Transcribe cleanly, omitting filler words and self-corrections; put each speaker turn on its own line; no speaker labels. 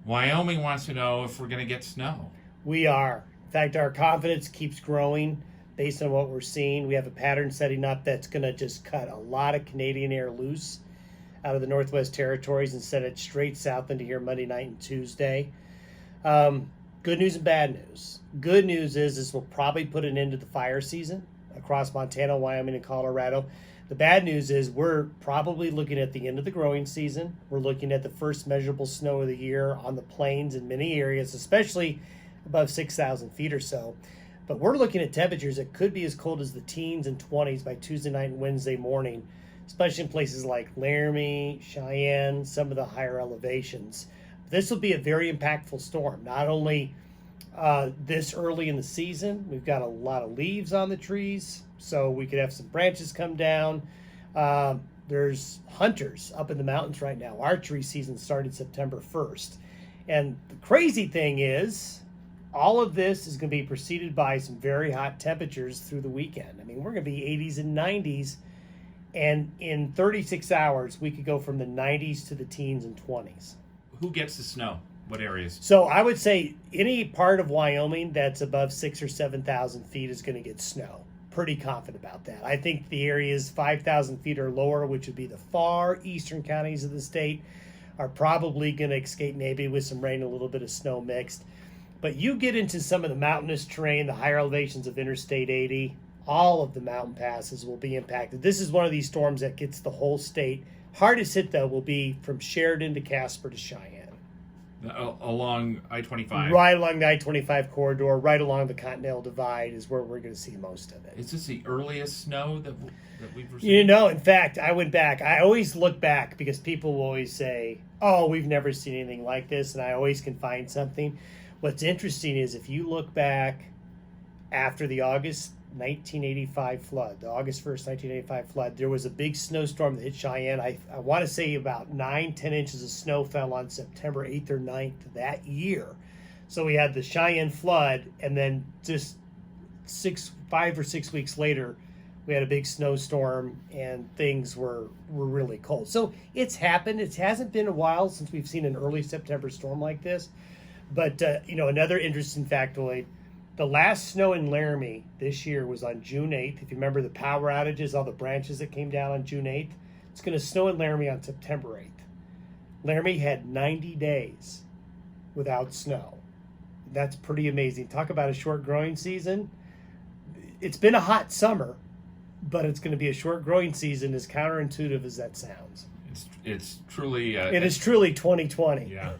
Wyoming wants to know if we're going to get snow.
We are. In fact, our confidence keeps growing based on what we're seeing. We have a pattern setting up that's going to just cut a lot of Canadian air loose out of the Northwest Territories and send it straight south into here Monday night and Tuesday. Good news and bad news. Good news is this will probably put an end to the fire season across Montana, Wyoming, and Colorado. The bad news is we're probably looking at the end of the growing season. We're looking at the first measurable snow of the year on the plains in many areas, especially above 6,000 feet or so. But we're looking at temperatures that could be as cold as the teens and 20s by Tuesday night and Wednesday morning, especially in places like Laramie, Cheyenne, some of the higher elevations. This will be a very impactful storm, not only this early in the season. We've got a lot of leaves on the trees, so we could have some branches come down. There's hunters up in the mountains right now. Archery season started September 1st. And the crazy thing is, all of this is going to be preceded by some very hot temperatures through the weekend. I mean, we're going to be 80s and 90s, and in 36 hours, we could go from the 90s to the teens and 20s.
Who gets the snow? What areas?
So I would say any part of Wyoming that's above 6,000 or 7,000 feet is going to get snow. Pretty confident about that. I think the areas 5,000 feet or lower, which would be the far eastern counties of the state, are probably going to escape maybe with some rain, a little bit of snow mixed. But you get into some of the mountainous terrain, the higher elevations of Interstate 80, all of the mountain passes will be impacted. This is one of these storms that gets the whole state. Hardest hit, though, will be from Sheridan to Casper to Cheyenne.
Along I-25.
Right along the I-25 corridor, right along the Continental Divide is where we're going to see most of it.
Is this the earliest snow that we've received?
You know, in fact, I went back. I always look back because people will always say, oh, we've never seen anything like this, and I always can find something. What's interesting is if you look back after the August 1985 flood, the August 1st, 1985 flood, there was a big snowstorm that hit Cheyenne. I want to say about 9-10 inches of snow fell on September 8th or 9th that year. So we had the Cheyenne flood, and then just 5 or 6 weeks later, we had a big snowstorm, and things were really cold. So it's happened. It hasn't been a while since we've seen an early September storm like this. But, another interesting factoid, the last snow in Laramie this year was on June 8th. If you remember the power outages, all the branches that came down on June 8th, it's going to snow in Laramie on September 8th. Laramie had 90 days without snow. That's pretty amazing. Talk about a short growing season. It's been a hot summer, but it's going to be a short growing season, as counterintuitive as that sounds.
It's truly...
it is truly 2020.
Yeah.